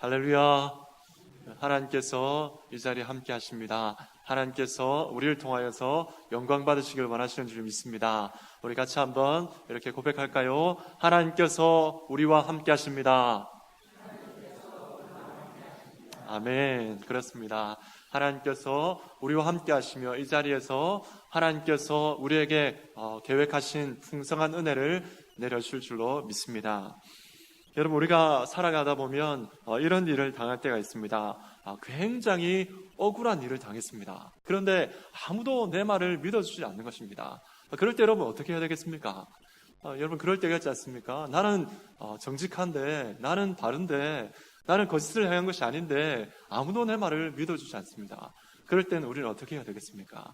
할렐루야. 하나님께서 이 자리에 함께 하십니다. 하나님께서 우리를 통하여서 영광 받으시길 원하시는 줄 믿습니다. 우리 같이 한번 이렇게 고백할까요? 하나님께서 우리와 함께 하십니다. 아멘. 그렇습니다. 하나님께서 우리와 함께 하시며 이 자리에서 하나님께서 우리에게 계획하신 풍성한 은혜를 내려주실 줄로 믿습니다. 여러분, 우리가 살아가다 보면 이런 일을 당할 때가 있습니다. 굉장히 억울한 일을 당했습니다. 그런데 아무도 내 말을 믿어주지 않는 것입니다. 그럴 때 여러분 어떻게 해야 되겠습니까? 여러분, 그럴 때가 있지 않습니까? 나는 정직한데, 나는 바른데, 나는 거짓을 행한 것이 아닌데 아무도 내 말을 믿어주지 않습니다. 그럴 때는 우리는 어떻게 해야 되겠습니까?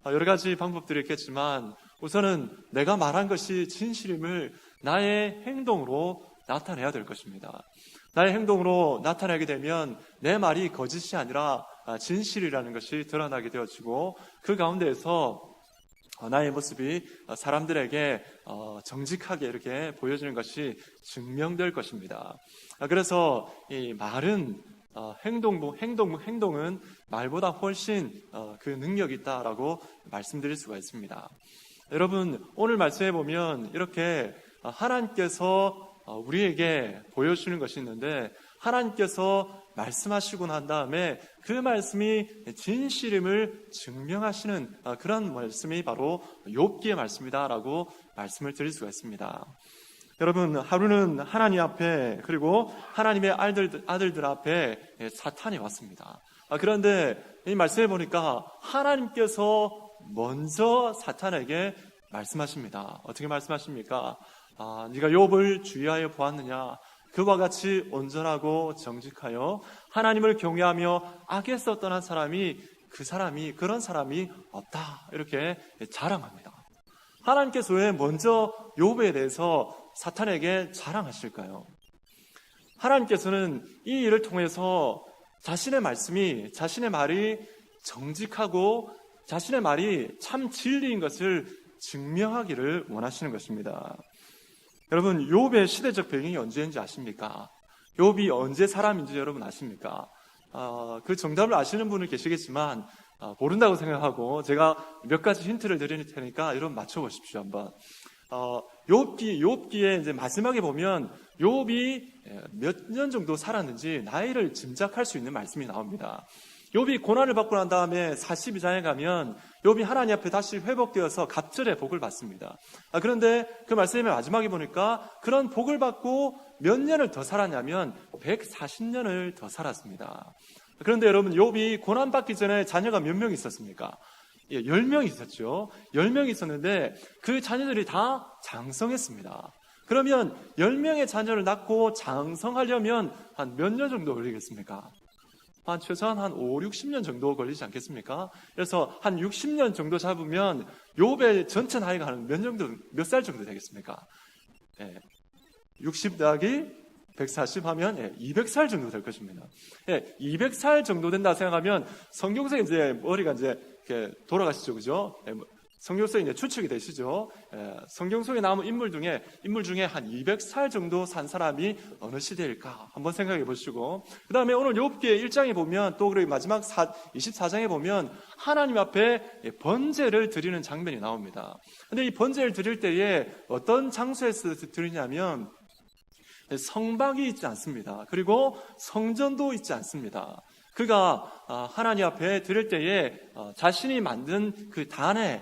여러 가지 방법들이 있겠지만 우선은 내가 말한 것이 진실임을 나의 행동으로 나타내야 될 것입니다. 나의 행동으로 나타내게 되면 내 말이 거짓이 아니라 진실이라는 것이 드러나게 되어지고 그 가운데에서 나의 모습이 사람들에게 정직하게 이렇게 보여지는 것이 증명될 것입니다. 그래서 이 말은 행동은 말보다 훨씬 그 능력이 있다라고 말씀드릴 수가 있습니다. 여러분, 오늘 말씀해 보면 이렇게 하나님께서 우리에게 보여주는 것이 있는데 하나님께서 말씀하시고 난 다음에 그 말씀이 진실임을 증명하시는 그런 말씀이 바로 욥기의 말씀이다라고 말씀을 드릴 수가 있습니다. 여러분, 하루는 하나님 앞에 그리고 하나님의 아들들 앞에 사탄이 왔습니다. 그런데 이 말씀해 보니까 하나님께서 먼저 사탄에게 말씀하십니다. 어떻게 말씀하십니까? 네가 욥을 주의하여 보았느냐? 그와 같이 온전하고 정직하여 하나님을 경외하며 악에서 떠난 그런 사람이 없다. 이렇게 자랑합니다. 하나님께서 왜 먼저 욥에 대해서 사탄에게 자랑하실까요? 하나님께서는 이 일을 통해서 자신의 말이 정직하고 자신의 말이 참 진리인 것을 증명하기를 원하시는 것입니다. 여러분, 욥의 시대적 배경이 언제인지 아십니까? 욥이 언제 사람인지 여러분 아십니까? 그 정답을 아시는 분은 계시겠지만 모른다고 생각하고 제가 몇 가지 힌트를 드릴 테니까 여러분 맞춰보십시오 한번. 욥기의 이제 마지막에 보면 욥이 몇 년 정도 살았는지 나이를 짐작할 수 있는 말씀이 나옵니다. 욥이 고난을 받고 난 다음에 42장에 가면 욥이 하나님 앞에 다시 회복되어서 갑절의 복을 받습니다. 그런데 그 말씀의 마지막에 보니까 그런 복을 받고 몇 년을 더 살았냐면 140년을 더 살았습니다. 그런데 여러분, 욥이 고난받기 전에 자녀가 몇 명 있었습니까? 10명 있었죠. 10명 있었는데 그 자녀들이 다 장성했습니다. 그러면 10명의 자녀를 낳고 장성하려면 한 몇 년 정도 걸리겠습니까? 최소한 한 5, 60년 정도 걸리지 않겠습니까? 그래서 한 60년 정도 잡으면 욥의 전체 나이가 한 몇 살 정도 되겠습니까? 60 더하기 140 하면 200살 정도 될 것입니다. 200살 정도 된다 생각하면 성경속에 이제 머리가 이제 이렇게 돌아가시죠, 그죠? 성경 속에 이제 추측이 되시죠. 성경 속에 나오는 인물 중에 한 200살 정도 산 사람이 어느 시대일까 한번 생각해 보시고, 그 다음에 오늘 욥기 1장에 보면 또 그리고 마지막 24장에 보면 하나님 앞에 번제를 드리는 장면이 나옵니다. 근데 이 번제를 드릴 때에 어떤 장소에서 드리냐면 성막이 있지 않습니다. 그리고 성전도 있지 않습니다. 그가 하나님 앞에 드릴 때에 자신이 만든 그 단에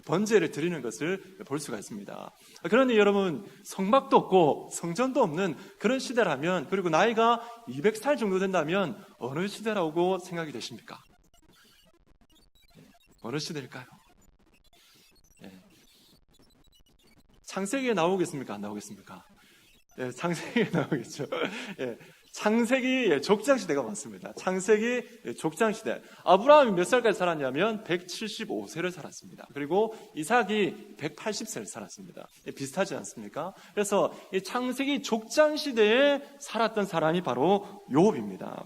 번제를 드리는 것을 볼 수가 있습니다. 그러니 여러분, 성막도 없고 성전도 없는 그런 시대라면, 그리고 나이가 200살 정도 된다면 어느 시대라고 생각이 되십니까? 어느 시대일까요? 창세기에 나오겠습니까? 안 나오겠습니까? 창세기에 나오겠죠. 창세기 족장시대가 많습니다. 창세기 족장시대. 아브라함이 몇 살까지 살았냐면 175세를 살았습니다. 그리고 이삭이 180세를 살았습니다. 비슷하지 않습니까? 그래서 이 창세기 족장시대에 살았던 사람이 바로 욥입니다.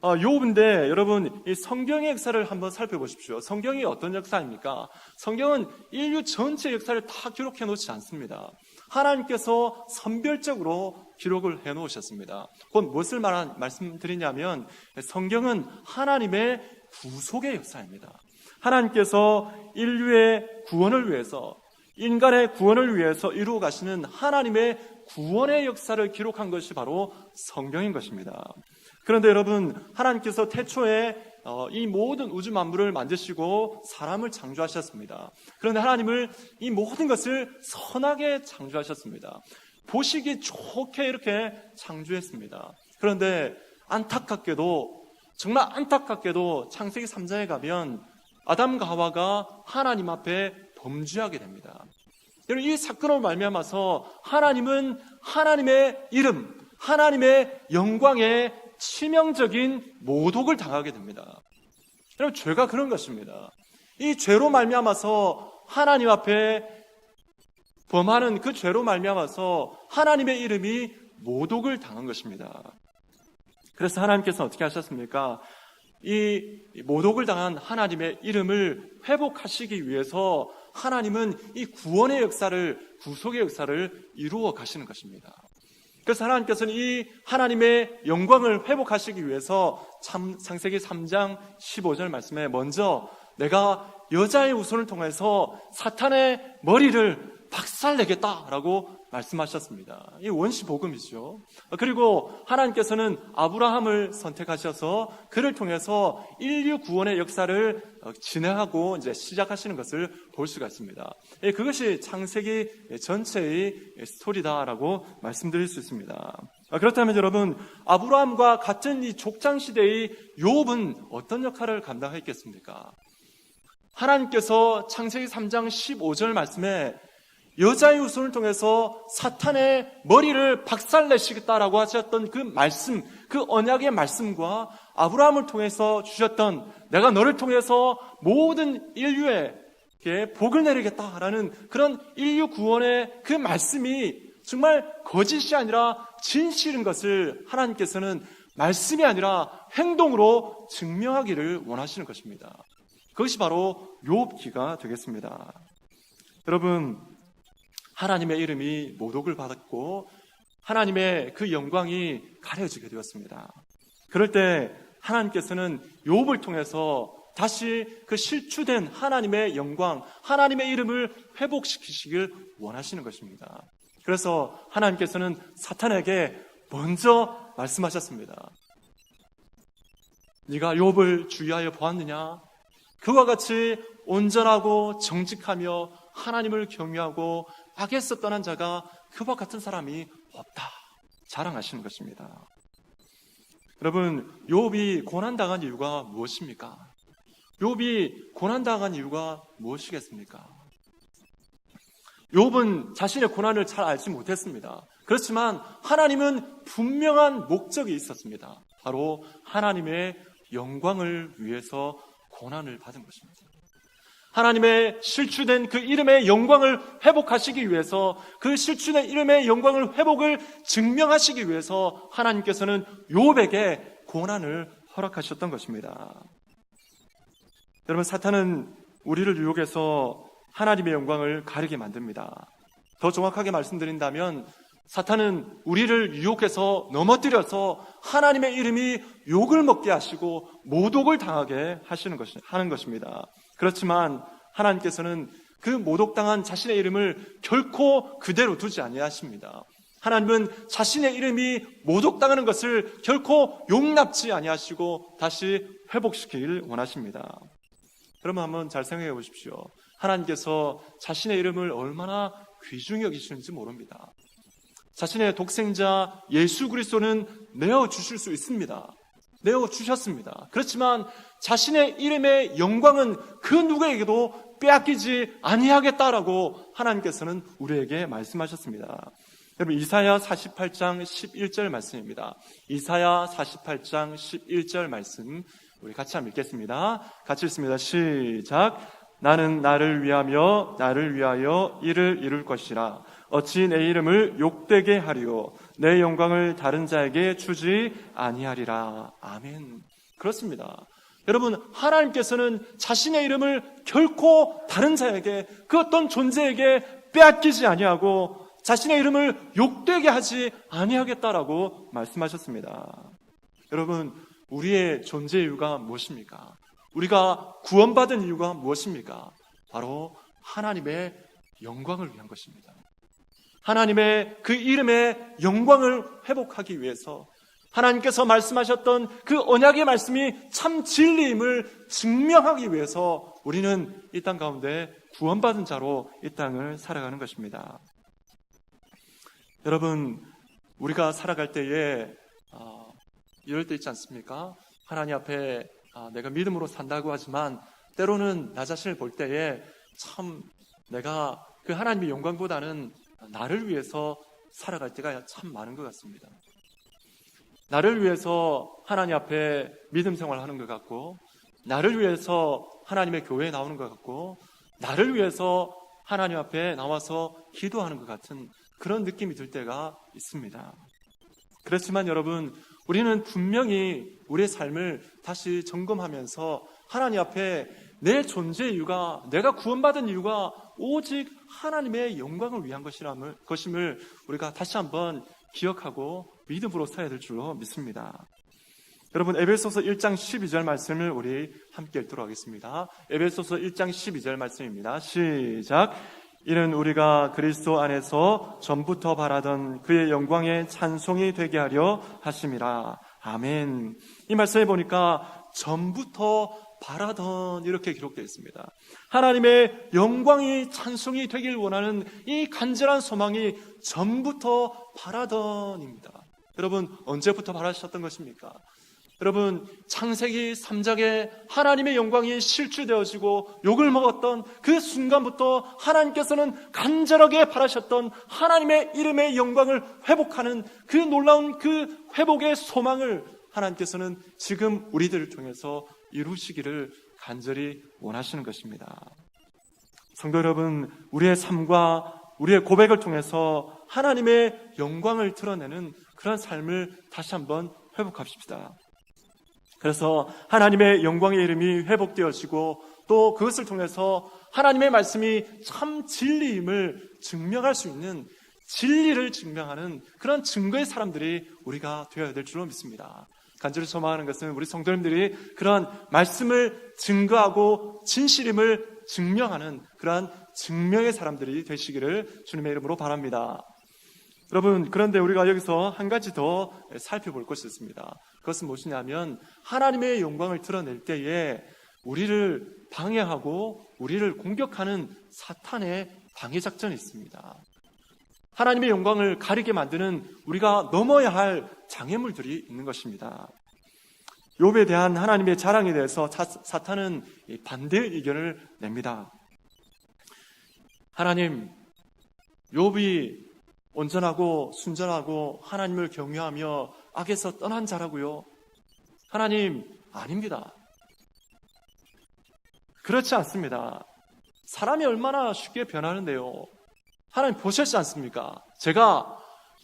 욥인데 여러분, 이 성경의 역사를 한번 살펴보십시오. 성경이 어떤 역사입니까? 성경은 인류 전체 역사를 다 기록해 놓지 않습니다. 하나님께서 선별적으로 기록을 해놓으셨습니다. 곧 무엇을 말씀드리냐면 성경은 하나님의 구속의 역사입니다. 하나님께서 인류의 구원을 위해서, 인간의 구원을 위해서 이루어 가시는 하나님의 구원의 역사를 기록한 것이 바로 성경인 것입니다. 그런데 여러분, 하나님께서 태초에 이 모든 우주 만물을 만드시고 사람을 창조하셨습니다. 그런데 하나님을 이 모든 것을 선하게 창조하셨습니다. 보시기 좋게 이렇게 창조했습니다. 그런데 안타깝게도, 정말 안타깝게도 창세기 3장에 가면 아담과 하와가 하나님 앞에 범죄하게 됩니다. 여러분, 이 사건으로 말미암아서 하나님은 하나님의 이름, 하나님의 영광에 치명적인 모독을 당하게 됩니다. 여러분, 죄가 그런 것입니다. 이 죄로 말미암아서 하나님 앞에 범하는 그 죄로 말미암아서 하나님의 이름이 모독을 당한 것입니다. 그래서 하나님께서 어떻게 하셨습니까? 이 모독을 당한 하나님의 이름을 회복하시기 위해서 하나님은 이 구원의 역사를, 구속의 역사를 이루어 가시는 것입니다. 그래서 하나님께서는 이 하나님의 영광을 회복하시기 위해서 창세기 3장 15절 말씀에 먼저 내가 여자의 후손을 통해서 사탄의 머리를 박살내겠다라고 말씀하셨습니다. 이 원시복음이죠. 그리고 하나님께서는 아브라함을 선택하셔서 그를 통해서 인류 구원의 역사를 진행하고 이제 시작하시는 것을 볼 수가 있습니다. 그것이 창세기 전체의 스토리다라고 말씀드릴 수 있습니다. 그렇다면 여러분, 아브라함과 같은 이 족장 시대의 욥은 어떤 역할을 감당했겠습니까? 하나님께서 창세기 3장 15절 말씀에 여자의 후손을 통해서 사탄의 머리를 박살내시겠다라고 하셨던 그 말씀, 그 언약의 말씀과 아브라함을 통해서 주셨던 내가 너를 통해서 모든 인류에게 복을 내리겠다라는 그런 인류 구원의 그 말씀이 정말 거짓이 아니라 진실인 것을 하나님께서는 말씀이 아니라 행동으로 증명하기를 원하시는 것입니다. 그것이 바로 욥기가 되겠습니다. 여러분, 하나님의 이름이 모독을 받았고 하나님의 그 영광이 가려지게 되었습니다. 그럴 때 하나님께서는 욥을 통해서 다시 그 실추된 하나님의 영광, 하나님의 이름을 회복시키시길 원하시는 것입니다. 그래서 하나님께서는 사탄에게 먼저 말씀하셨습니다. 네가 욥을 주의하여 보았느냐? 그와 같이 온전하고 정직하며 하나님을 경외하고 악에서 떠난 자가 그와 같은 사람이 없다. 자랑하시는 것입니다. 여러분, 욥이 고난당한 이유가 무엇입니까? 욥이 고난당한 이유가 무엇이겠습니까? 욥은 자신의 고난을 잘 알지 못했습니다. 그렇지만 하나님은 분명한 목적이 있었습니다. 바로 하나님의 영광을 위해서 고난을 받은 것입니다. 하나님의 실추된 그 이름의 영광을 회복하시기 위해서, 그 실추된 이름의 영광을 회복을 증명하시기 위해서 하나님께서는 욥에게 고난을 허락하셨던 것입니다. 여러분, 사탄은 우리를 유혹해서 하나님의 영광을 가리게 만듭니다. 더 정확하게 말씀드린다면 사탄은 우리를 유혹해서 넘어뜨려서 하나님의 이름이 욕을 먹게 하시고 모독을 당하게 하는 것입니다. 그렇지만 하나님께서는 그 모독당한 자신의 이름을 결코 그대로 두지 아니하십니다. 하나님은 자신의 이름이 모독당하는 것을 결코 용납지 아니하시고 다시 회복시키길 원하십니다. 여러분, 한번 잘 생각해 보십시오. 하나님께서 자신의 이름을 얼마나 귀중히 여기시는지 모릅니다. 자신의 독생자 예수 그리스도는 내어주실 수 있습니다. 내어주셨습니다. 그렇지만 자신의 이름의 영광은 그 누구에게도 빼앗기지 아니하겠다라고 하나님께서는 우리에게 말씀하셨습니다. 여러분, 이사야 48장 11절 말씀입니다. 이사야 48장 11절 말씀 우리 같이 한번 읽겠습니다. 같이 읽습니다. 시작. 나는 나를 위하여 이를 이룰 것이라. 어찌 내 이름을 욕되게 하리요 내 영광을 다른 자에게 주지 아니하리라. 아멘. 그렇습니다. 여러분, 하나님께서는 자신의 이름을 결코 다른 자에게, 그 어떤 존재에게 빼앗기지 아니하고 자신의 이름을 욕되게 하지 아니하겠다라고 말씀하셨습니다. 여러분, 우리의 존재 이유가 무엇입니까? 우리가 구원받은 이유가 무엇입니까? 바로 하나님의 영광을 위한 것입니다. 하나님의 그 이름의 영광을 회복하기 위해서 하나님께서 말씀하셨던 그 언약의 말씀이 참 진리임을 증명하기 위해서 우리는 이 땅 가운데 구원받은 자로 이 땅을 살아가는 것입니다. 여러분, 우리가 살아갈 때에 이럴 때 있지 않습니까? 하나님 앞에 내가 믿음으로 산다고 하지만 때로는 나 자신을 볼 때에 참 내가 그 하나님의 영광보다는 나를 위해서 살아갈 때가 참 많은 것 같습니다. 나를 위해서 하나님 앞에 믿음 생활하는 것 같고, 나를 위해서 하나님의 교회에 나오는 것 같고, 나를 위해서 하나님 앞에 나와서 기도하는 것 같은 그런 느낌이 들 때가 있습니다. 그렇지만 여러분, 우리는 분명히 우리의 삶을 다시 점검하면서 하나님 앞에 내 존재 이유가, 내가 구원받은 이유가 오직 하나님의 영광을 위한 것임을 우리가 다시 한번 기억하고 믿음으로 서야 될 줄로 믿습니다. 여러분, 에베소서 1장 12절 말씀을 우리 함께 읽도록 하겠습니다. 에베소서 1장 12절 말씀입니다. 시작. 이는 우리가 그리스도 안에서 전부터 바라던 그의 영광의 찬송이 되게 하려 하심이라. 아멘. 이 말씀에 보니까 전부터 바라던 이렇게 기록되어 있습니다. 하나님의 영광이 찬송이 되길 원하는 이 간절한 소망이 전부터 바라던입니다. 여러분, 언제부터 바라셨던 것입니까? 여러분, 창세기 3장에 하나님의 영광이 실추되어지고 욕을 먹었던 그 순간부터 하나님께서는 간절하게 바라셨던 하나님의 이름의 영광을 회복하는 그 놀라운 그 회복의 소망을 하나님께서는 지금 우리들을 통해서 이루시기를 간절히 원하시는 것입니다. 성도 여러분, 우리의 삶과 우리의 고백을 통해서 하나님의 영광을 드러내는 그런 삶을 다시 한번 회복합시다. 그래서 하나님의 영광의 이름이 회복되어지고 또 그것을 통해서 하나님의 말씀이 참 진리임을 증명할 수 있는, 진리를 증명하는 그런 증거의 사람들이 우리가 되어야 될 줄로 믿습니다. 간절히 소망하는 것은 우리 성도님들이 그런 말씀을 증거하고 진실임을 증명하는 그러한 증명의 사람들이 되시기를 주님의 이름으로 바랍니다. 여러분, 그런데 우리가 여기서 한 가지 더 살펴볼 것이 있습니다. 그것은 무엇이냐면 하나님의 영광을 드러낼 때에 우리를 방해하고 우리를 공격하는 사탄의 방해 작전이 있습니다. 하나님의 영광을 가리게 만드는 우리가 넘어야 할 장애물들이 있는 것입니다. 욥에 대한 하나님의 자랑에 대해서 사탄은 반대 의견을 냅니다. 하나님, 욥이 온전하고 순전하고 하나님을 경외하며 악에서 떠난 자라고요? 하나님, 아닙니다. 그렇지 않습니다. 사람이 얼마나 쉽게 변하는데요. 하나님 보셨지 않습니까? 제가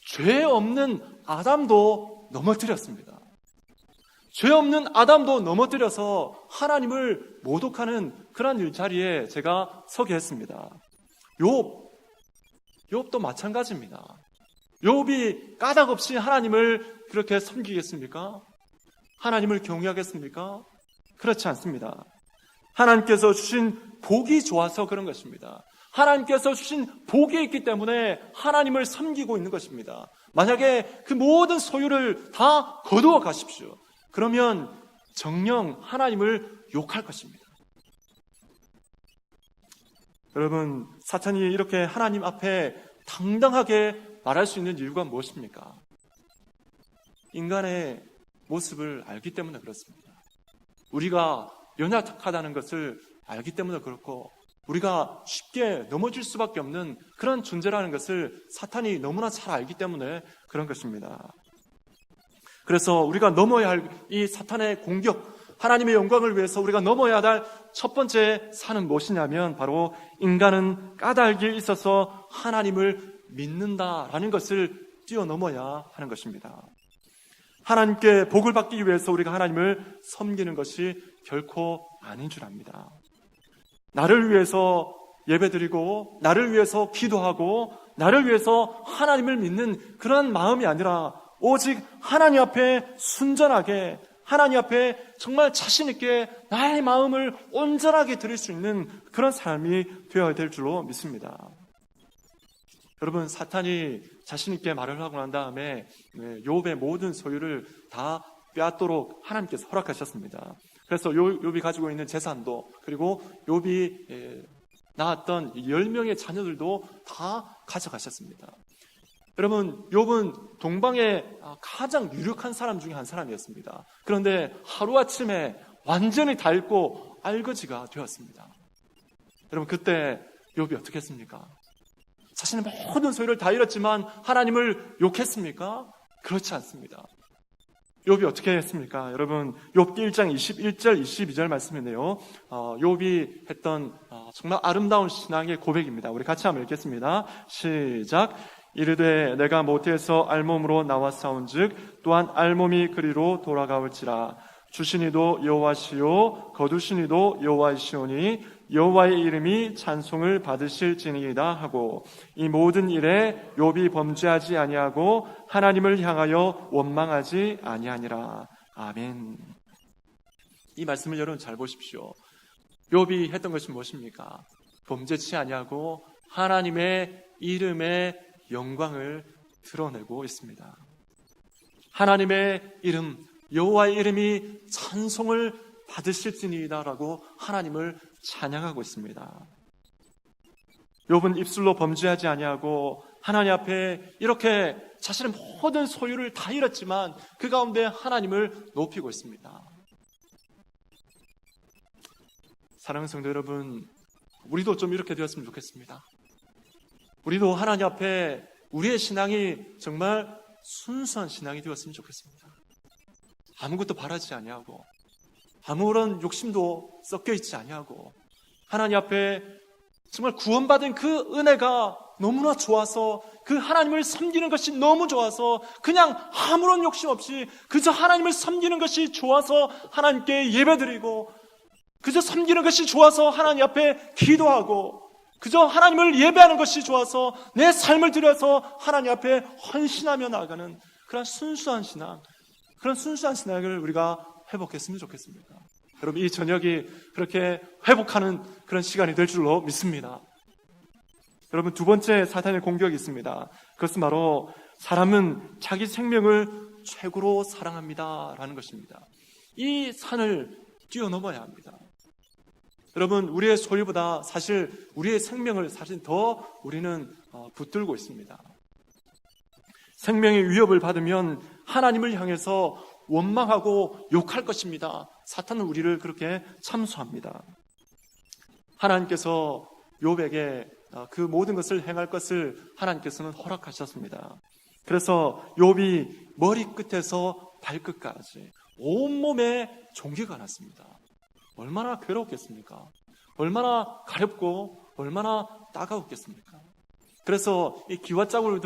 죄 없는 아담도 넘어뜨렸습니다. 죄 없는 아담도 넘어뜨려서 하나님을 모독하는 그런 일자리에 제가 서게 했습니다. 욥도 마찬가지입니다. 욥이 까닭없이 하나님을 그렇게 섬기겠습니까? 하나님을 경외하겠습니까? 그렇지 않습니다. 하나님께서 주신 복이 좋아서 그런 것입니다. 하나님께서 주신 복이 있기 때문에 하나님을 섬기고 있는 것입니다. 만약에 그 모든 소유를 다 거두어 가십시오. 그러면 정녕 하나님을 욕할 것입니다. 여러분, 사탄이 이렇게 하나님 앞에 당당하게 말할 수 있는 이유가 무엇입니까? 인간의 모습을 알기 때문에 그렇습니다. 우리가 연약하다는 것을 알기 때문에 그렇고 우리가 쉽게 넘어질 수밖에 없는 그런 존재라는 것을 사탄이 너무나 잘 알기 때문에 그런 것입니다. 그래서 우리가 넘어야 할 이 사탄의 공격, 하나님의 영광을 위해서 우리가 넘어야 할 첫 번째 산은 무엇이냐면 바로 인간은 까닭에 있어서 하나님을 믿는다라는 것을 뛰어넘어야 하는 것입니다. 하나님께 복을 받기 위해서 우리가 하나님을 섬기는 것이 결코 아닌 줄 압니다. 나를 위해서 예배드리고 나를 위해서 기도하고 나를 위해서 하나님을 믿는 그런 마음이 아니라 오직 하나님 앞에 순전하게, 하나님 앞에 정말 자신 있게 나의 마음을 온전하게 드릴 수 있는 그런 삶이 되어야 될 줄로 믿습니다. 여러분, 사탄이 자신 있게 말을 하고 난 다음에 욥의 모든 소유를 다 빼앗도록 하나님께서 허락하셨습니다. 그래서 욥이 가지고 있는 재산도, 그리고 욥이 낳았던 10명의 자녀들도 다 가져가셨습니다. 여러분, 욥은 동방의 가장 유력한 사람 중에 한 사람이었습니다. 그런데 하루아침에 완전히 다 잃고 알거지가 되었습니다. 여러분, 그때 욥이 어떻게 했습니까? 자신의 모든 소유를 다 잃었지만 하나님을 욕했습니까? 그렇지 않습니다. 욥이 어떻게 했습니까? 여러분, 욥기 1장 21절 22절 말씀인데요, 욥이 했던 정말 아름다운 신앙의 고백입니다. 우리 같이 한번 읽겠습니다. 시작. 이르되 내가 모태에서 알몸으로 나왔사온즉 또한 알몸이 그리로 돌아가올지라. 주시니도 여호와시요 거두시니도 여호와이시오니 여호와의 이름이 찬송을 받으실지니이다 하고, 이 모든 일에 욥이 범죄하지 아니하고 하나님을 향하여 원망하지 아니하니라. 아멘. 이 말씀을 여러분 잘 보십시오. 욥이 했던 것이 무엇입니까? 범죄치 아니하고 하나님의 이름의 영광을 드러내고 있습니다. 하나님의 이름, 여호와의 이름이 찬송을 받으실지니이다라고 하나님을 찬양하고 있습니다. 욥은 입술로 범죄하지 아니하고 하나님 앞에 이렇게 자신의 모든 소유를 다 잃었지만 그 가운데 하나님을 높이고 있습니다. 사랑하는 성도 여러분, 우리도 좀 이렇게 되었으면 좋겠습니다. 우리도 하나님 앞에 우리의 신앙이 정말 순수한 신앙이 되었으면 좋겠습니다. 아무것도 바라지 아니하고 아무런 욕심도 섞여 있지 아니하고 하나님 앞에 정말 구원받은 그 은혜가 너무나 좋아서, 그 하나님을 섬기는 것이 너무 좋아서 그냥 아무런 욕심 없이 그저 하나님을 섬기는 것이 좋아서 하나님께 예배드리고, 그저 섬기는 것이 좋아서 하나님 앞에 기도하고, 그저 하나님을 예배하는 것이 좋아서 내 삶을 들여서 하나님 앞에 헌신하며 나아가는 그런 순수한 신앙, 그런 순수한 신앙을 우리가 회복했으면 좋겠습니다. 여러분, 이 저녁이 그렇게 회복하는 그런 시간이 될 줄로 믿습니다. 여러분, 두 번째 사탄의 공격이 있습니다. 그것은 바로 사람은 자기 생명을 최고로 사랑합니다 라는 것입니다. 이 산을 뛰어넘어야 합니다. 여러분, 우리의 소유보다 사실 우리의 생명을 사실 더 우리는 붙들고 있습니다. 생명의 위협을 받으면 하나님을 향해서 원망하고 욕할 것입니다. 사탄은 우리를 그렇게 참수합니다. 하나님께서 욥에게 그 모든 것을 행할 것을 하나님께서는 허락하셨습니다. 그래서 욥이 머리끝에서 발끝까지 온몸에 종기가 났습니다. 얼마나 괴롭겠습니까? 얼마나 가렵고 얼마나 따가웠겠습니까? 그래서 이 기와자국을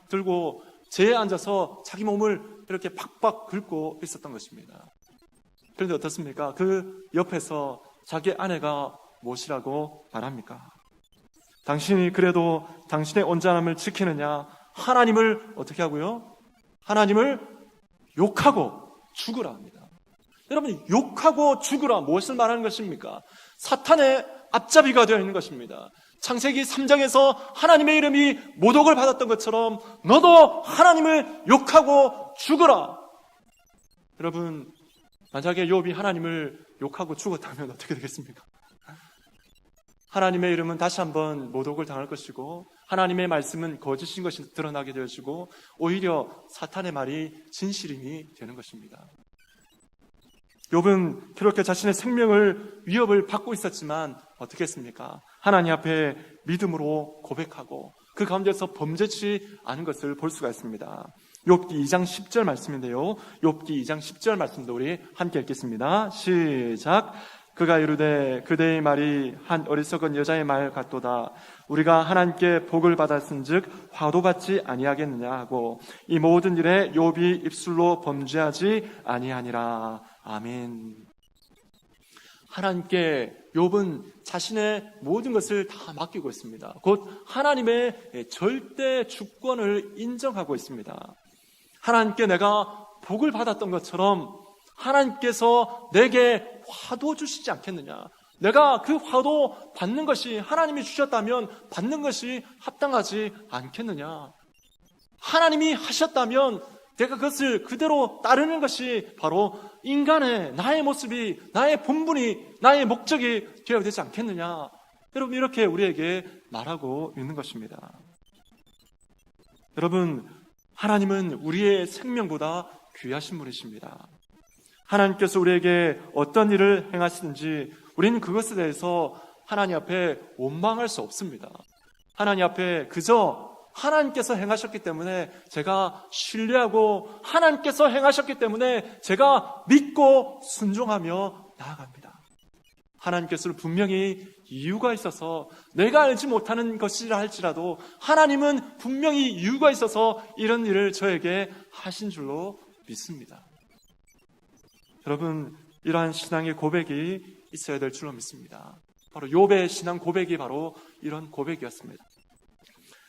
들고 재에 앉아서 자기 몸을 이렇게 팍팍 긁고 있었던 것입니다. 그런데 어떻습니까? 그 옆에서 자기 아내가 무엇이라고 말합니까? 당신이 그래도 당신의 온전함을 지키느냐? 하나님을 어떻게 하고요? 하나님을 욕하고 죽으라 합니다. 여러분, 욕하고 죽으라, 무엇을 말하는 것입니까? 사탄의 앞잡이가 되어 있는 것입니다. 창세기 3장에서 하나님의 이름이 모독을 받았던 것처럼 너도 하나님을 욕하고 죽어라. 여러분, 만약에 욥이 하나님을 욕하고 죽었다면 어떻게 되겠습니까? 하나님의 이름은 다시 한번 모독을 당할 것이고, 하나님의 말씀은 거짓인 것이 드러나게 되어지고, 오히려 사탄의 말이 진실임이 되는 것입니다. 욥은 그렇게 자신의 생명을 위협을 받고 있었지만 어떻게 했습니까? 하나님 앞에 믿음으로 고백하고 그 가운데서 범죄치 않은 것을 볼 수가 있습니다. 욥기 2장 10절 말씀인데요, 욥기 2장 10절 말씀도 우리 함께 읽겠습니다. 시작. 그가 이르되 그대의 말이 한 어리석은 여자의 말 같도다. 우리가 하나님께 복을 받았은즉 화도 받지 아니하겠느냐 하고, 이 모든 일에 욥이 입술로 범죄하지 아니하니라. 아멘. 하나님께 욥은 자신의 모든 것을 다 맡기고 있습니다. 곧 하나님의 절대 주권을 인정하고 있습니다. 하나님께 내가 복을 받았던 것처럼 하나님께서 내게 화도 주시지 않겠느냐. 내가 그 화도 받는 것이 하나님이 주셨다면 받는 것이 합당하지 않겠느냐. 하나님이 하셨다면 내가 그것을 그대로 따르는 것이 바로 인간의 나의 모습이, 나의 본분이, 나의 목적이 되어야 되지 않겠느냐. 여러분, 이렇게 우리에게 말하고 있는 것입니다. 여러분, 하나님은 우리의 생명보다 귀하신 분이십니다. 하나님께서 우리에게 어떤 일을 행하시든지 우리는 그것에 대해서 하나님 앞에 원망할 수 없습니다. 하나님 앞에 그저 하나님께서 행하셨기 때문에 제가 신뢰하고 하나님께서 행하셨기 때문에 제가 믿고 순종하며 나아갑니다. 하나님께서는 분명히 이유가 있어서 내가 알지 못하는 것이라 할지라도 하나님은 분명히 이유가 있어서 이런 일을 저에게 하신 줄로 믿습니다. 여러분, 이러한 신앙의 고백이 있어야 될 줄로 믿습니다. 바로 욥의 신앙 고백이 바로 이런 고백이었습니다.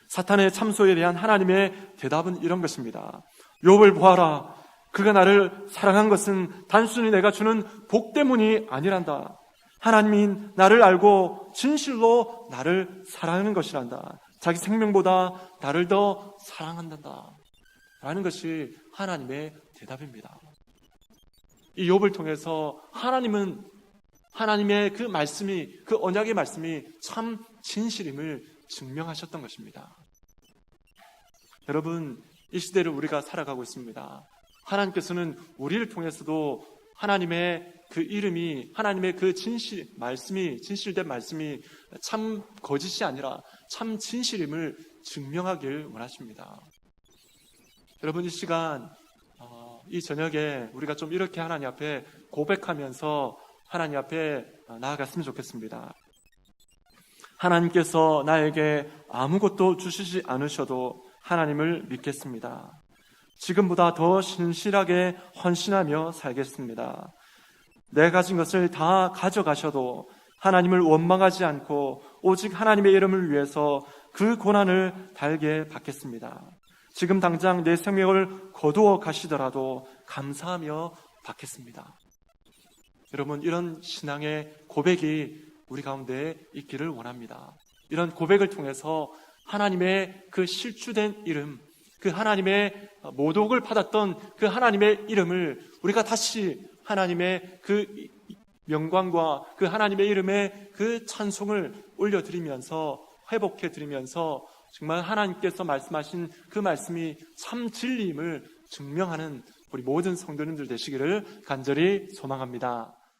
사탄의 참소에 대한 하나님의 대답은 이런 것입니다. 욥을 보아라. 그가 나를 사랑한 것은 단순히 내가 주는 복 때문이 아니란다. 하나님이 나를 알고 진실로 나를 사랑하는 것이란다. 자기 생명보다 나를 더 사랑한단다. 라는 것이 하나님의 대답입니다. 이 욥을 통해서 하나님은 하나님의 그 말씀이, 그 언약의 말씀이 참 진실임을 증명하셨던 것입니다. 여러분, 이 시대를 우리가 살아가고 있습니다. 하나님께서는 우리를 통해서도 하나님의 그 이름이, 하나님의 그 진실된 말씀이 참 거짓이 아니라 참 진실임을 증명하길 원하십니다. 여러분, 이 시간, 이 저녁에 우리가 좀 이렇게 하나님 앞에 고백하면서 하나님 앞에 나아갔으면 좋겠습니다. 하나님께서 나에게 아무것도 주시지 않으셔도 하나님을 믿겠습니다. 지금보다 더 신실하게 헌신하며 살겠습니다. 내 가진 것을 다 가져가셔도 하나님을 원망하지 않고 오직 하나님의 이름을 위해서 그 고난을 달게 받겠습니다. 지금 당장 내 생명을 거두어 가시더라도 감사하며 받겠습니다. 여러분, 이런 신앙의 고백이 우리 가운데 있기를 원합니다. 이런 고백을 통해서 하나님의 그 실추된 이름, 그 하나님의 모독을 받았던 그 하나님의 이름을 우리가 다시 하나님의 그 영광과 그 하나님의 이름의 그 찬송을 올려드리면서 회복해드리면서 정말 하나님께서 말씀하신 그 말씀이 참 진리임을 증명하는 우리 모든 성도님들 되시기를 간절히 소망합니다.